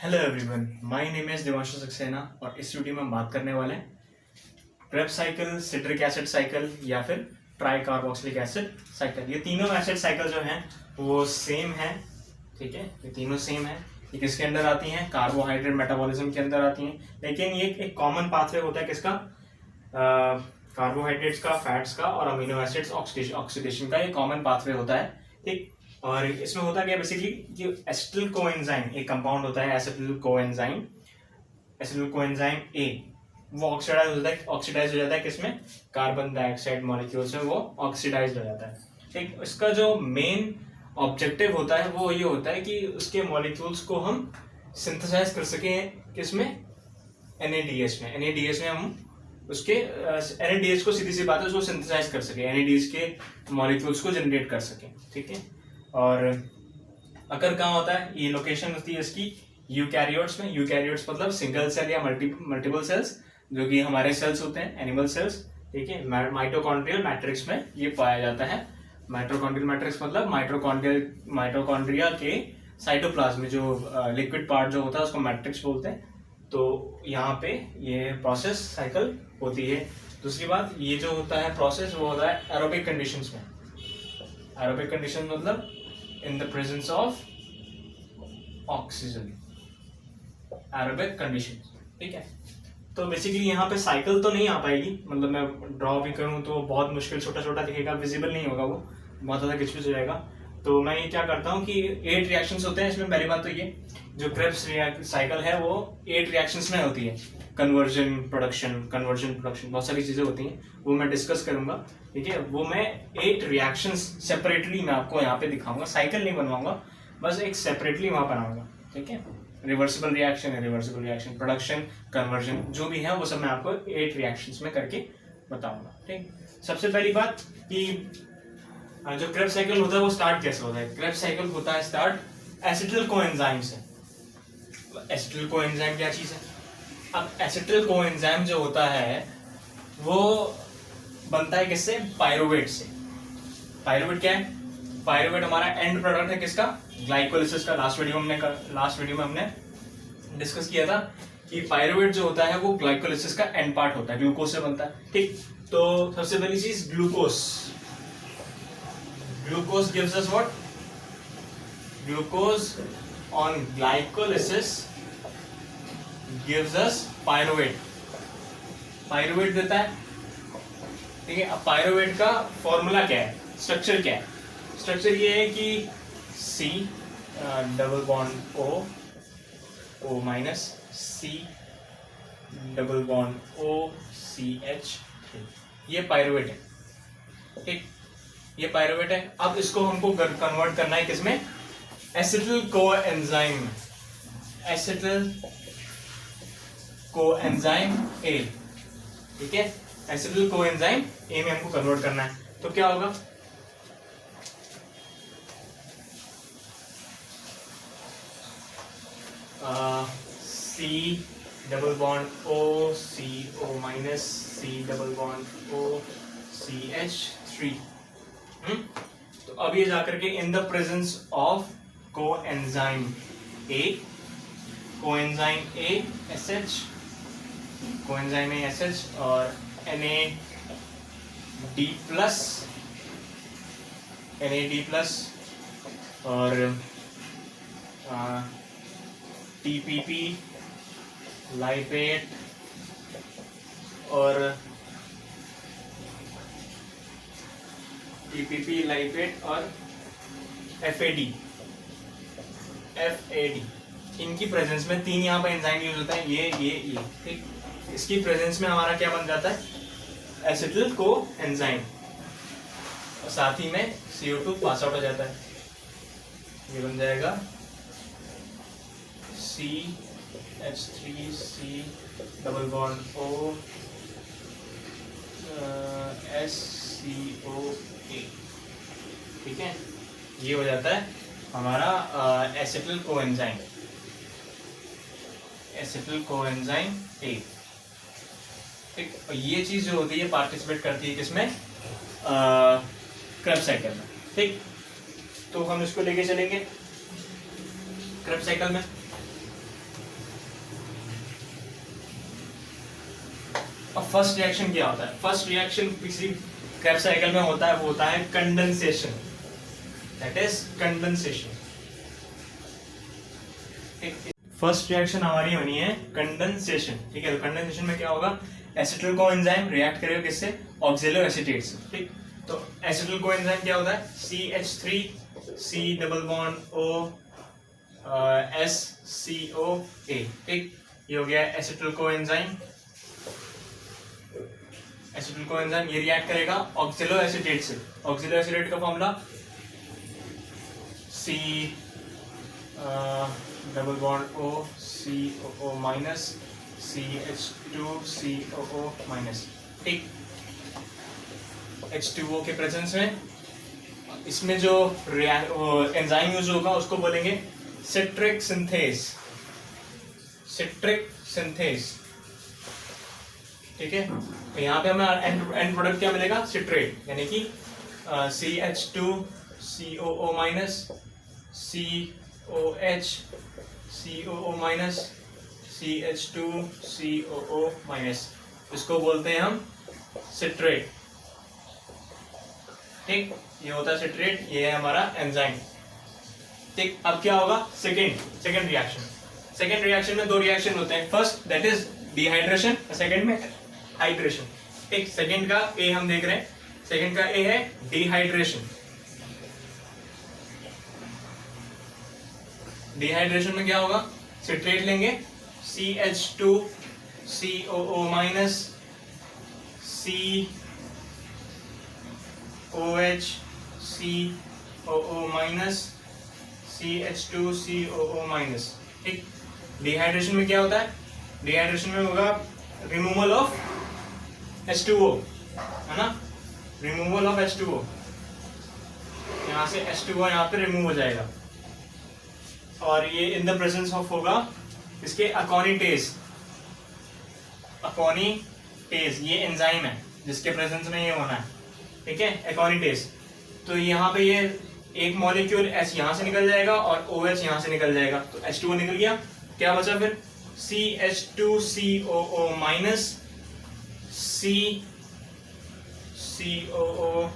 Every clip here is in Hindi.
Hello everyone, my name is Devanshu Saxena और इस वीडियो में हम बात करने वाले हैं Krebs cycle, citric acid cycle या फिर ट्राई कार्बोक्सिलिक एसिड साइकिल। ये तीनों एसिड साइकिल जो हैं वो सेम है, ठीक है। ये तीनों सेम है। ये किसके अंदर आती हैं? कार्बोहाइड्रेट मेटाबॉलिज्म के अंदर आती हैं। लेकिन ये एक कॉमन पाथवे होता है किसका? कार्बोहाइड्रेट्स का, फैट्स का और अमीनो एसिड्स ऑक्सीडेशन का। ये कॉमन पाथवे होता है, ठीक। और इसमें होता क्या बेसिकली कि एसिटिल कोएंजाइम एक कंपाउंड होता है, एसिटिल कोएंजाइम ए, वो ऑक्सीडाइज हो जाता है किसमें? कार्बन डाइऑक्साइड मॉलिक्यूल्स में वो ऑक्सीडाइज हो जाता है, ठीक। इसका जो मेन ऑब्जेक्टिव होता है वो ये होता है कि उसके मॉलिक्यूल्स को हम सिंथेसाइज कर सकें किसमें? NADH में। NADH में हम उसके NADH को सीधी सी बात है उसको सिंथेसाइज कर सके, NADH के मॉलिक्यूल्स को जनरेट कर सके, ठीक है। और अगर कहाँ होता है? ये लोकेशन होती है इसकी यूकैरियोट्स में। यूकैरियोट्स मतलब सिंगल सेल या मल्टीपल सेल्स, जो कि हमारे सेल्स होते हैं, एनिमल सेल्स, ठीक है। माइटोकॉन्ड्रियल मैट्रिक्स में ये पाया जाता है। माइटोकॉन्ड्रियल मैट्रिक्स मतलब माइटोकॉन्ड्रिया के साइटोप्लाज्म में जो लिक्विड पार्ट जो होता है उसको मैट्रिक्स बोलते हैं। तो यहाँ पे ये प्रोसेस साइकिल होती है। दूसरी बात, ये जो होता है प्रोसेस वो होता है एरोबिक कंडीशंस में। एरोबिक कंडीशन मतलब इन the presence of oxygen, aerobic condition, ठीक है। तो बेसिकली यहाँ पे साइकिल तो नहीं आ पाएगी, मतलब मैं ड्रॉ भी करूँ तो बहुत मुश्किल, छोटा छोटा दिखेगा, विजिबल नहीं होगा, वो बहुत ज़्यादा किचपिच हो जाएगा। तो मैं ये क्या करता हूँ कि 8 रिएक्शंस होते हैं इसमें। पहली बात तो ये जो क्रेब्स साइकिल है वो 8 रिएक्शंस में होती है। कन्वर्जन प्रोडक्शन बहुत सारी चीज़ें होती हैं, वो मैं डिस्कस करूंगा, ठीक है। वो मैं 8 रिएक्शंस सेपरेटली मैं आपको यहाँ पे दिखाऊंगा, साइकिल नहीं बनवाऊंगा, बस एक सेपरेटली वहाँ बनाऊंगा, ठीक है। रिवर्सिबल रिएक्शन, प्रोडक्शन, कन्वर्जन, जो भी है वो सब मैं आपको 8 रिएक्शंस में करके बताऊंगा, ठीक। सबसे पहली बात कि जो क्रेब्स साइकिल होता है वो स्टार्ट कैसे होता है? क्रेब्स साइकिल होता है स्टार्ट एसिटिल कोएंजाइम से। एसिटिल कोएंजाइम क्या चीज़ है? अब एसिटिल कोएंजाइम जो होता है वो बनता है किससे? पायरुवेट से। पायरुवेट क्या है? पायरुवेट हमारा एंड प्रोडक्ट है किसका? ग्लाइकोलिसिस का। लास्ट वीडियो में हमने डिस्कस किया था कि पायरुवेट जो होता है वो ग्लाइकोलिसिस का एंड पार्ट होता है, ग्लूकोज से बनता है, ठीक। तो सबसे पहली चीज glucose gives us what? Glucose on glycolysis gives us pyruvate. Pyruvate देता है, ठीक है। अब पायरुवेट का फॉर्मूला क्या है? स्ट्रक्चर क्या है? स्ट्रक्चर ये है कि C double bond O minus C double bond O CH, ये पायरुवेट है, ठीक। ये पायरुवेट है। अब इसको हमको कन्वर्ट करना है किसमें? एसिटिल कोएंजाइम में। एसिटिल कोएंजाइम A, ठीक है। एसिटिल कोएंजाइम A में हमको कन्वर्ट करना है, तो क्या होगा? C double bond O CO minus C double bond O CH3। तो अब ये जाकर के इन the presence of coenzyme A SH, coenzyme A SH और NAD प्लस और TPP लाइपेट और FAD। इनकी प्रेजेंस में 3 यहाँ पर एंजाइम यूज होता है, ये, ठीक। इसकी प्रेजेंस में हमारा क्या बन जाता है? एसिटिल कोएंजाइम, और साथ ही में CO2 पास आउट हो जाता है। ये बन जाएगा CH3C double bond O SCOA, ठीक है। ये हो जाता है हमारा एसिटिल कोएंजाइम A, ठीक। और ये चीज जो होती है पार्टिसिपेट करती है किसमें? क्रेब्स साइकिल में, ठीक। तो हम इसको लेके चलेंगे क्रेब्स साइकिल में। अब फर्स्ट रिएक्शन क्या होता है? फर्स्ट रिएक्शन किसी क्रेब्स साइकिल में होता है, वो होता है condensation, that is condensation. First reaction हमारी बनी है कंडेंसेशन, ठीक है। तो कंडेंसेशन में क्या होगा, एसिटिल कोएंजाइम रिएक्ट करेगा किससे, ऑक्जेलो एसीटेट से, ठीक। तो एसिटिल कोएंजाइम क्या होता है, CH3C double bond O SCOA, ठीक। ये हो गया एसिटिल कोएंजाइम। एसिटिल कोएंजाइम ये रिएक्ट करेगा ऑक्जेलो एसीटेट से। ऑक्जेलो एसीटेट का formula C double bond O COO minus CH2COO minus, ठीक। H2O के प्रेजेंस में इसमें जो एंजाइम यूज होगा उसको बोलेंगे सिट्रिक सिंथेस, सिट्रिक सिंथेस, ठीक है। तो यहाँ पे हमें एंड प्रोडक्ट क्या मिलेगा, सिट्रेट, यानी कि CH2COO minus COH minus CH2COO minus, इसको बोलते हैं हम सिट्रेट, ठीक। ये होता है सिट्रेट, ये है हमारा एंजाइम, ठीक। अब क्या होगा, सेकेंड रिएक्शन। सेकेंड रिएक्शन में दो रिएक्शन होते हैं, first that is dehydration, second में हाइड्रेशन, ठीक। सेकेंड का ए हम देख रहे हैं, सेकेंड का ए है डिहाइड्रेशन। डिहाइड्रेशन में क्या होगा, सिट्रेट लेंगे CH2COO minus COHCOO minus CH2COO minus, ठीक। डिहाइड्रेशन में क्या होता है, डिहाइड्रेशन में होगा रिमूवल ऑफ H2O, है ना, रिमूवल ऑफ H2O, यहाँ से H2O यहाँ पे रिमूव हो जाएगा, और ये इन द प्रेजेंस ऑफ होगा इसके अकोनिटेज। अकोनिटेज ये एंजाइम है जिसके प्रेजेंस में ये होना है, ठीक है, अकोनिटेज। तो यहाँ पे ये एक मॉलिक्यूल H यहाँ से निकल जाएगा और OH यहाँ से निकल जाएगा, तो H2O निकल गया, क्या बचा फिर CH2COO minus COO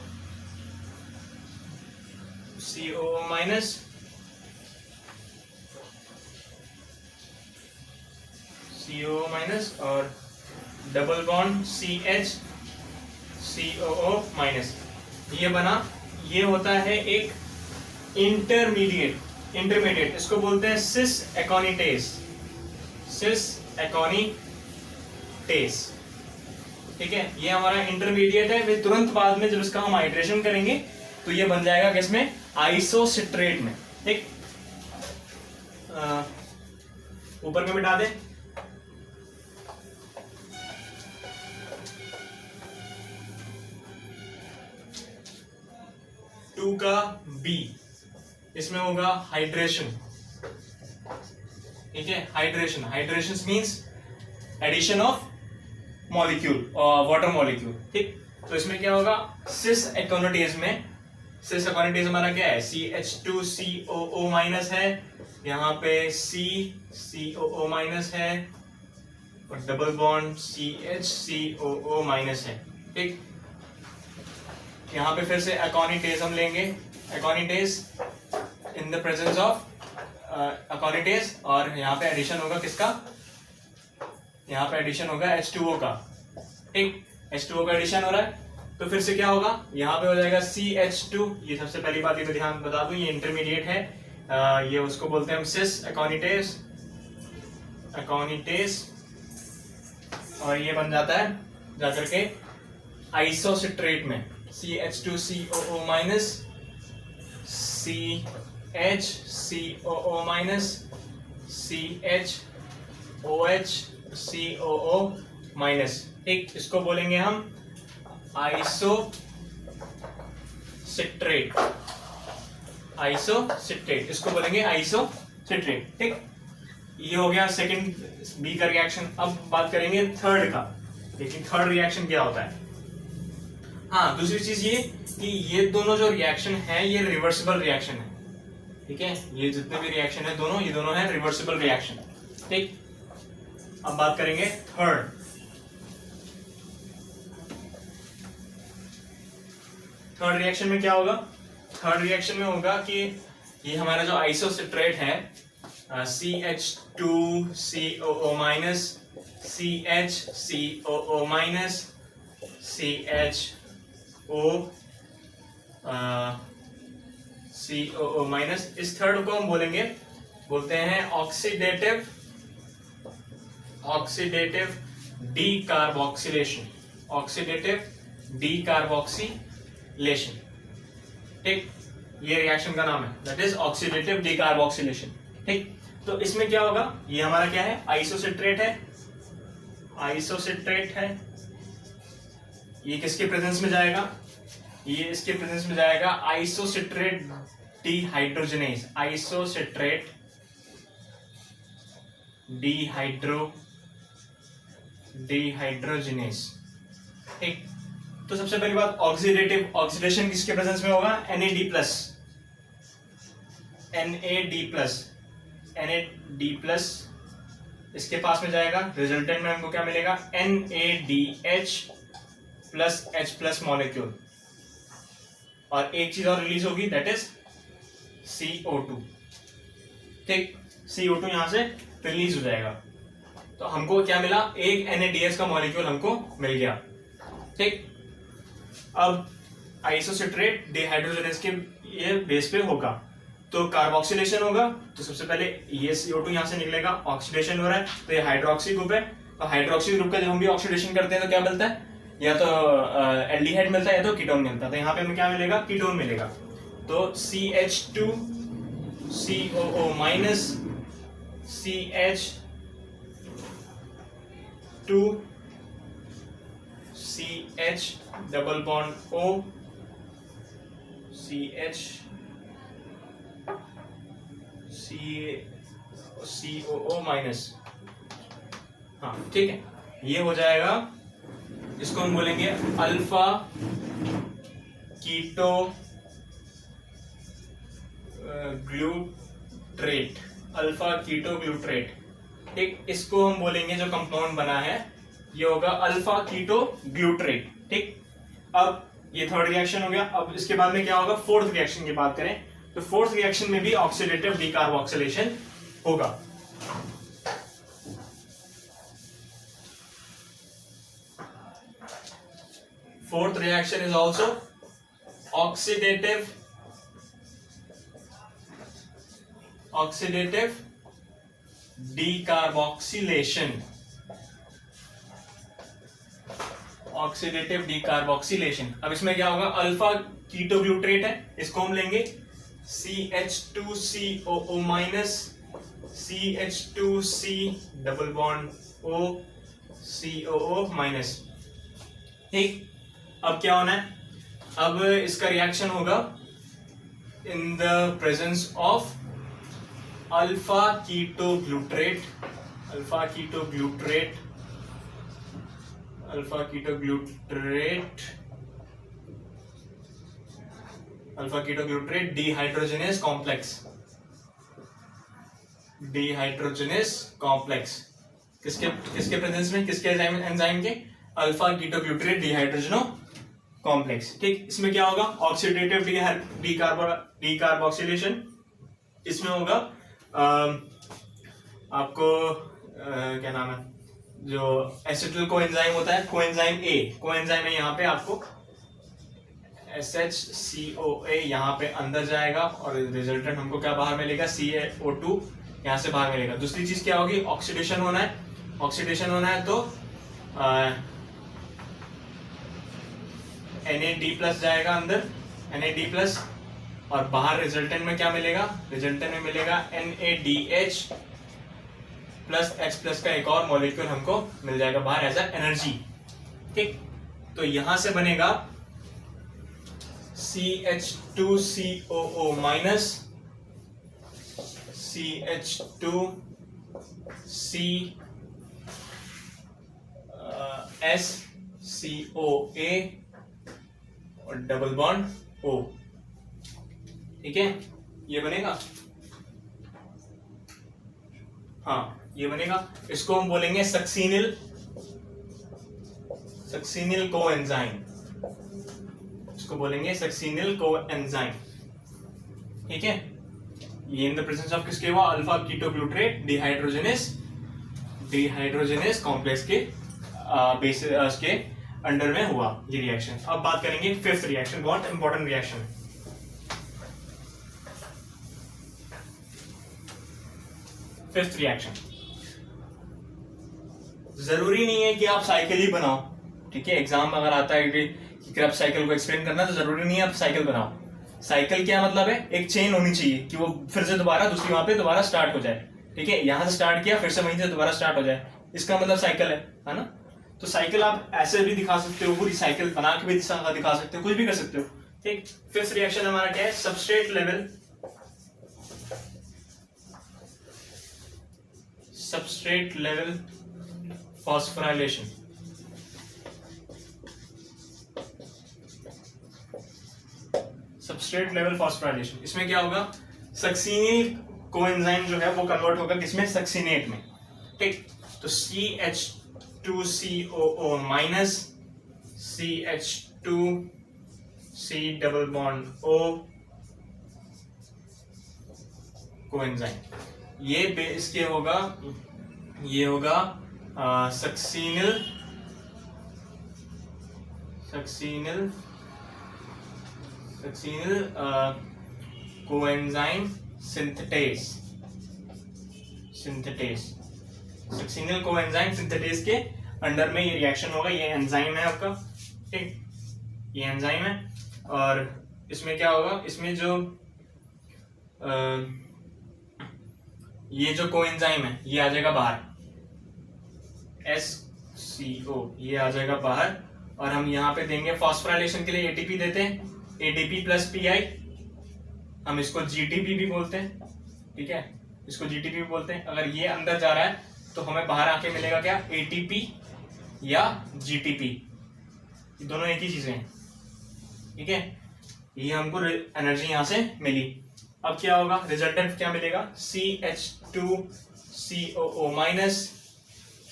minus COO minus और डबल बॉन्ड CHCOO माइनस, ये बना। ये होता है एक इंटरमीडिएट, इसको बोलते हैं सिस एकोनिटेज, ठीक है। ये हमारा इंटरमीडिएट है, फिर तुरंत बाद में जब इसका हम हाइड्रेशन करेंगे तो ये बन जाएगा किसमें, आइसोसिट्रेट में, ठीक। ऊपर में मिटा दे, टू का B, इसमें होगा हाइड्रेशन, ठीक है। Hydration means addition of molecule, water molecule, ठीक। तो इसमें क्या होगा, सिस एकोनिटेज में, सिस एकोनिटेज हमारा क्या है, CH2COO माइनस है, यहाँ पे CCOO माइनस है और डबल बॉन्ड CHCOO माइनस है, ठीक। यहाँ पे फिर से अकोनिटेज हम लेंगे, अकोनिटेज इन द प्रेजेंस ऑफ अकोनिटेज, और यहाँ पे एडिशन होगा किसका, यहाँ पे एडिशन होगा H2O का, ठीक। H2O का एडिशन हो रहा है, तो फिर से क्या होगा, यहाँ पे हो जाएगा CH2, ये सबसे पहली बात ये ध्यान बता दूं, ये इंटरमीडिएट है, ये उसको बोलते हैं हम सिस एकोनिटेज, और ये बन जाता है जाकर के आइसोसिट्रेट में, CH2COO minus CHCOO minus CHOHCOO minus, ठीक। इसको बोलेंगे हम आइसोसिट्रेट, इसको बोलेंगे आइसोसिट्रेट, ठीक। ये हो गया सेकंड बी का रिएक्शन। अब बात करेंगे थर्ड का, लेकिन थर्ड रिएक्शन क्या होता है। हाँ, दूसरी चीज ये कि ये दोनों जो रिएक्शन है ये रिवर्सिबल रिएक्शन है, ठीक है। ये जितने भी रिएक्शन है दोनों, ये दोनों है रिवर्सिबल रिएक्शन, ठीक। अब बात करेंगे थर्ड रिएक्शन में क्या होगा? थर्ड रिएक्शन में होगा कि ये हमारा जो आइसोसिट्रेट है CH2COO minus CHCOO minus COO minus, इस थर्ड को हम बोलते हैं ऑक्सीडेटिव डीकार्बोक्सिलेशन, ठीक, ये रिएक्शन का नाम है, दैट इज ऑक्सीडेटिव डीकार्बोक्सिलेशन। ठीक, तो इसमें क्या होगा? ये हमारा क्या है? आइसोसिट्रेट है। ये किसके प्रेजेंस में जाएगा? ये इसके प्रेजेंस में जाएगा आइसोसिट्रेट डिहाइड्रोजनेज, डिहाइड्रोजनेज। ठीक, तो सबसे पहली बात, ऑक्सीडेशन किसके प्रेजेंस में होगा? NAD प्लस इसके पास में जाएगा, रिजल्टेंट में हमको क्या मिलेगा? NADH plus H plus molecule, और एक चीज और रिलीज होगी, दैट इज CO2। ठीक, CO2 यहां से रिलीज हो जाएगा, तो हमको क्या मिला? एक NADH का मॉलिक्यूल हमको मिल गया। ठीक, अब आइसोसिट्रेट डिहाइड्रोजनेज के ये बेस पे होगा, तो कार्बोक्सिलेशन होगा, तो सबसे पहले ये CO2 यहां से निकलेगा, ऑक्सीडेशन हो रहा है, तो ये हाइड्रोक्सी ग्रुप है, तो हाइड्रोक्सी ग्रुप का जब हम भी ऑक्सीडेशन करते हैं तो क्या मिलता है? या तो एल्डिहाइड मिलता है या तो कीटोन मिलता है, तो यहाँ पे हमें क्या मिलेगा? कीटोन मिलेगा, तो CH2COO minus CH2CH double bond O COO minus. हाँ, ठीक है, ये हो जाएगा, इसको हम बोलेंगे अल्फा कीटो ग्लूट्रेट। ठीक, इसको हम बोलेंगे, जो कंपाउंड बना है ये होगा अल्फा कीटो ग्लूट्रेट। ठीक, अब ये थर्ड रिएक्शन हो गया। अब इसके बाद में क्या होगा? फोर्थ रिएक्शन की बात करें तो फोर्थ रिएक्शन में भी ऑक्सीडेटिव डीकार्बोक्सिलेशन होगा। Fourth reaction is also oxidative decarboxylation. Oxidative decarboxylation. अब इसमें क्या होगा? अल्फा कीटो ग्लूट्रेट है, इसको हम लेंगे CH2COO minus CH2C double bond O COO minus. ठीक, अब क्या होना है? अब इसका रिएक्शन होगा in the presence of alpha keto glutarate dehydrogenase complex. किसके प्रेजेंस में? किसके एंजाइम के? Alpha keto glutarate dehydrogenase complex. ठीक, इसमें क्या होगा? Oxidative decarboxylation. इसमें होगा आपको क्या नाम है, जो एसिटिल कोएंजाइम होता है, कोएंजाइम है यहाँ पे, आपको SHCOA यहाँ पे अंदर जाएगा और रिजल्टेंट हमको क्या बाहर मिलेगा? CaO2 यहाँ से बाहर मिलेगा। दूसरी चीज क्या होगी? ऑक्सीडेशन होना है तो NAD प्लस जाएगा अंदर, NAD प्लस, और बाहर रिजल्टेंट में क्या मिलेगा? रिजल्टेंट में मिलेगा NADH प्लस H प्लस का एक और मॉलिक्यूल हमको मिल जाएगा बाहर एज अ एनर्जी। ठीक, तो यहां से बनेगा CH2COO माइनस CH2CSCOA और डबल बॉन्ड O। ठीक है, ये बनेगा। हाँ, ये बनेगा। इसको हम बोलेंगे सक्सीनिल कोएंजाइम। इसको बोलेंगे सक्सीनिल कोएंजाइम, ठीक है। ये इन द प्रेजेंस ऑफ किसके हुआ, अल्फा कीटोग्लूटरेट डिहाइड्रोजनेस कॉम्प्लेक्स के बेस के अंडर में हुआ ये रिएक्शन। अब बात करेंगे फिफ्थ रिएक्शन, बहुत इंपॉर्टेंट रिएक्शन है। फिफ्थ रिएक्शन, जरूरी नहीं है कि आप साइकिल ही बनाओ, ठीक है। एग्जाम में अगर आता है कि क्रैब साइकिल को एक्सप्लेन करना, तो जरूरी नहीं है आप साइकिल बनाओ। साइकिल क्या मतलब है, एक चेन होनी चाहिए कि वो फिर से दोबारा दूसरी वहां पे दोबारा स्टार्ट हो जाए, ठीक है। यहां से स्टार्ट किया, फिर से वहीं से दोबारा स्टार्ट हो जाए, इसका मतलब साइकिल है ना। तो साइकिल आप ऐसे भी दिखा सकते हो, पूरी साइकिल बना के भी दिखा सकते हो, कुछ भी कर सकते हो, ठीक। फिफ्थ रिएक्शन हमारा क्या है, substrate level phosphorylation. Substrate level phosphorylation, इसमें क्या होगा, सक्सीनिल कोएंजाइम जो है वो कन्वर्ट होगा किसमें, सक्सीनेट में, ठीक। तो CH2COO minus CH2C double bond O coenzyme, ये बेस के होगा, ये होगा सक्सीनिल कोएंजाइम सिंथेटेस, सक्सीनिल कोएंजाइम सिंथेटेस के अंडर में ये रिएक्शन होगा। ये एंजाइम है आपका, ठीक, ये एंजाइम है। और इसमें क्या होगा, इसमें जो ये जो कोएंजाइम है ये आ जाएगा बाहर, SCO ये आ जाएगा बाहर, और हम यहाँ पे देंगे फॉस्फोराइलेशन के लिए ATP देते हैं, ADP प्लस PI, हम इसको GTP भी बोलते हैं, ठीक है, इसको GTP भी बोलते हैं। अगर ये अंदर जा रहा है तो हमें बाहर आके मिलेगा क्या, ATP या GTP, ये दोनों एक ही चीजें हैं, ठीक है। ये हमको एनर्जी यहां से मिली। अब क्या होगा, रिजल्टेंट क्या मिलेगा, CH2COO माइनस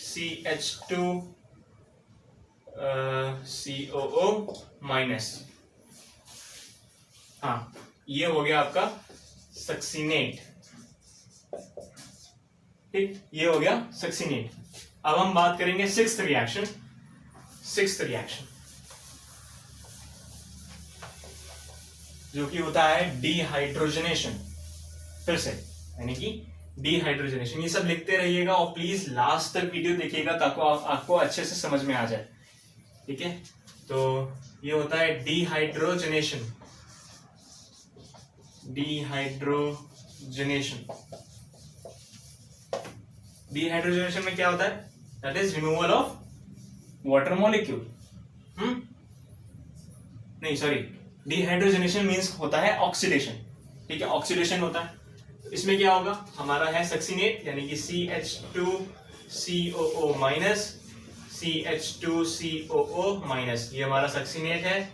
CH2COO माइनस, हाँ ये हो गया आपका सक्सीनेट, ठीक, ये हो गया सक्सीनेट। अब हम बात करेंगे सिक्स्थ रिएक्शन जो कि होता है डिहाइड्रोजनेशन, फिर से यानी कि डिहाइड्रोजनेशन। ये सब लिखते रहिएगा और प्लीज लास्ट तक वीडियो देखिएगा ताकि आपको अच्छे से समझ में आ जाए, ठीक है। तो ये होता है डिहाइड्रोजनेशन में क्या होता है, that is removal of water molecule, नहीं सॉरी, डिहाइड्रोजनेशन मीन्स होता है ऑक्सीडेशन, ठीक है, ऑक्सीडेशन होता है। इसमें क्या होगा, हमारा है सक्सीनेट यानी कि CH2COO माइनस CH2COO माइनस, ये हमारा सक्सीनेट है,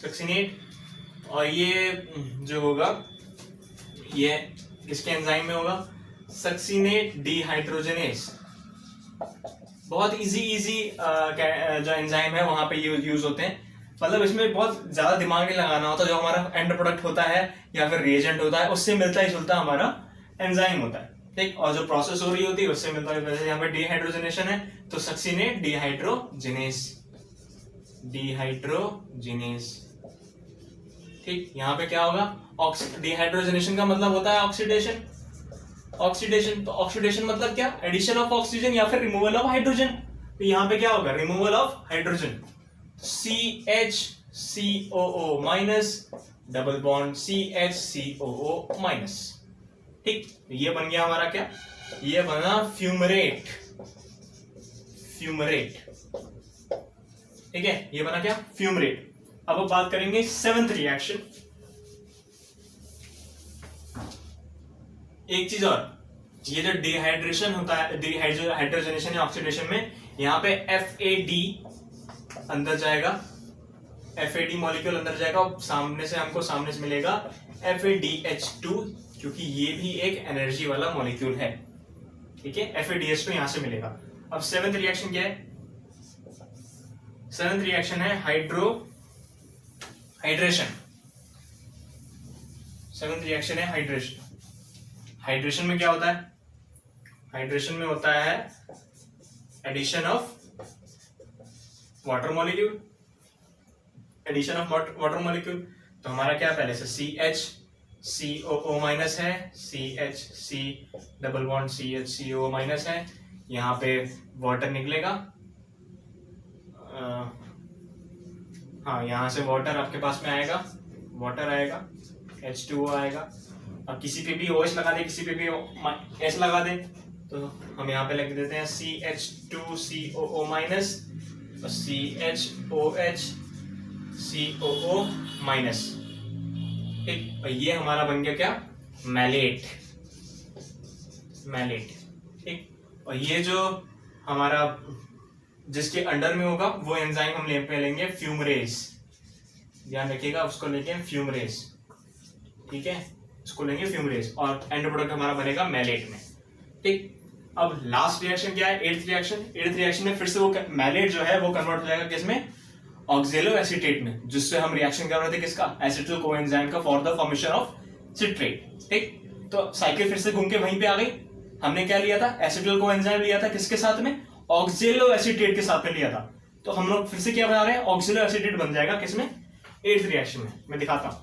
सक्सीनेट। और ये जो होगा ये किसके एंजाइम में होगा, सक्सीनेट डिहाइड्रोजनेस। बहुत इजी जो एंजाइम है वहां पे यूज होते हैं, मतलब इसमें बहुत ज्यादा दिमाग नहीं लगाना होता। जो हमारा एंड प्रोडक्ट होता है या फिर रिएजेंट होता है उससे मिलता ही जुलता हमारा एंजाइम होता है, ठीक। और जो प्रोसेस हो रही होती है उससे मिलता है, जैसे यहाँ पे डिहाइड्रोजनेशन है तो सक्सीनेट डिहाइड्रोजिनेस, ठीक। यहाँ पे क्या होगा, डिहाइड्रोजनेशन का मतलब होता है ऑक्सीडेशन, तो ऑक्सीडेशन मतलब क्या, एडिशन ऑफ ऑक्सीजन या फिर रिमूवल ऑफ हाइड्रोजन। तो यहाँ पे क्या होगा, removal of hydrogen, CHCOO minus double bond CHCOO minus, ठीक। ये बन गया हमारा क्या, ये बना फ्यूमरेट, ठीक है, ये बना क्या, फ्यूमरेट। अब बात करेंगे सेवेंथ रिएक्शन। एक चीज और, ये जो डिहाइड्रेशन होता है, डिहाइड्रोजनेशन या ऑक्सीडेशन में, यहाँ पे FAD अंदर जाएगा, FAD मॉलिक्यूल अंदर जाएगा और सामने से मिलेगा FADH2, क्योंकि ये भी एक एनर्जी वाला मॉलिक्यूल है, ठीक है। FADH2 यहां से मिलेगा। अब सेवेंथ रिएक्शन क्या है, सेवंथ रिएक्शन है हाइड्रेशन। सेवंथ रिएक्शन है हाइड्रेशन। हाइड्रेशन में क्या होता है? हाइड्रेशन में होता है addition of water molecule. Addition of water molecule, तो हमारा क्या पहले से CH COO- है, CH डबल बॉन्ड CH है, यहाँ पे वाटर निकलेगा। हाँ, यहाँ से वाटर आपके पास में आएगा, वाटर आएगा, H2O आएगा। अब किसी पे भी OH लगा दे, किसी पे भी S लगा दे, तो हम यहाँ पे लिख देते हैं CH2COO- और CHOH COO-। ठीक, और ये हमारा बन गया क्या? मैलेट। ठीक, और ये जो हमारा जिसके अंडर में होगा वो एंजाइम हम लेंगे फ्यूमरेज। ध्यान रखिएगा, उसको लेंगे फ्यूमरेज। ठीक है, इसको लेंगे फ्यूमरेज और एंड प्रोडक्ट हमारा बनेगा मैलेट में। ठीक, अब लास्ट रिएक्शन क्या है? एट्थ रिएक्शन में फिर से वो मैलेट जो है वो कन्वर्ट हो जाएगा किसमें? ऑक्जेलो एसीटेट में, जिससे हम रिएक्शन कर रहे थे किसका? एसिटिल कोएंजाइम का, for the formation of citrate. ठीक, तो साइकिल फिर से घूम के वहीं पे आ गई। हमने क्या लिया था? एसिटिल कोएंजाइम लिया था, किसके साथ में? ऑक्जेलो एसीटेट के साथ में लिया था। तो हम लोग फिर से क्या बना रहे हैं? ऑक्जेलो एसीटेट बन जाएगा किसमें? एट्थ रिएक्शन में। मैं दिखाता हूं।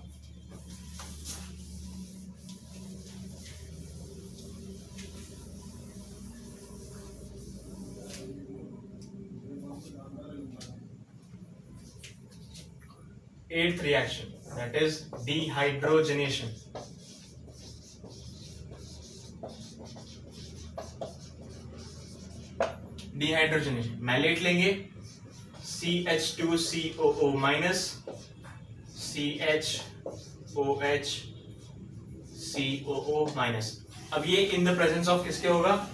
Eighth reaction, that is dehydrogenation. Dehydrogenation, malate लेंगे CH2COO- CHOH COO-। अब ये इन द प्रेजेंस ऑफ किसके होगा?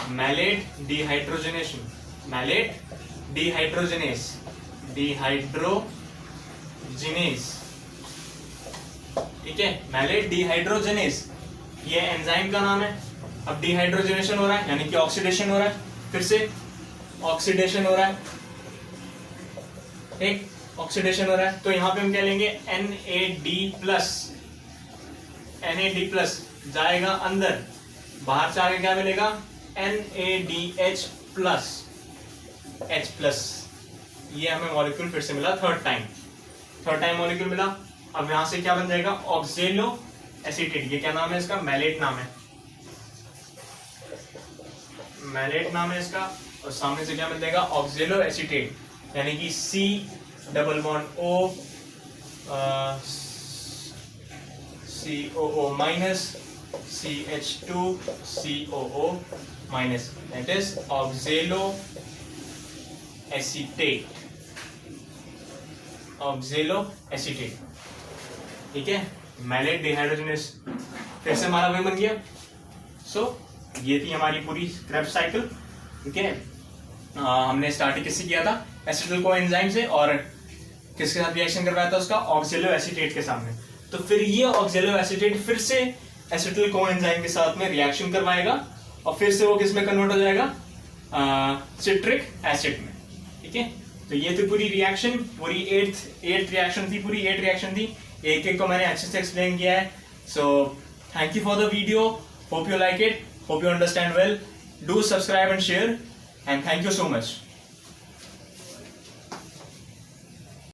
Mallet dehydrogenation. मैलेट डिहाइड्रोजनेस, ठीक है, मैलेट डिहाइड्रोजनेस ये एंजाइम का नाम है। अब डिहाइड्रोजनेशन हो रहा है यानी कि ऑक्सीडेशन हो रहा है, फिर से ऑक्सीडेशन हो रहा है। ठीक, ऑक्सीडेशन हो रहा है, तो यहां पे हम क्या लेंगे? NAD+ जाएगा अंदर, बाहर से आगे क्या मिलेगा? NADH+, H+। ये हमें मॉलिक्यूल फिर से मिला थर्ड टाइम मॉलिक्यूल मिला। अब यहां से क्या बन जाएगा? ऑक्जेलो एसीटेट। ये क्या नाम है इसका? मैलेट नाम है, मैलेट नाम है इसका। और सामने से क्या मिल जाएगा? ऑक्जेलो एसीटेट, यानी कि C double bond O COO- CH2 COO-, that is ऑक्जेलो acetate. ठीक है, मैलेट डिहाइड्रोजनेस फिर से हमारा वही बन गया। ये थी हमारी पूरी क्रेब्स साइकिल। ठीक है, हमने स्टार्टिंग किससे किया था? एसिटिल कोएंजाइम से, और किसके साथ रिएक्शन करवाया था उसका? ऑक्जेलो एसीटेट के सामने। तो फिर ये ऑक्जेलो एसीटेट फिर से एसिटिल कोएंजाइम के साथ में रिएक्शन करवाएगा और फिर से वो किस में कन्वर्ट हो जाएगा? सिट्रिक एसिड में। ठीक है, तो ये थी पूरी रिएक्शन, पूरी एट्थ रिएक्शन थी, पूरी 8 रिएक्शन थी। एक एक को मैंने अच्छे से एक्सप्लेन किया है। So thank you for the video, hope you like it, hope you understand well, do subscribe and share, and thank you so much.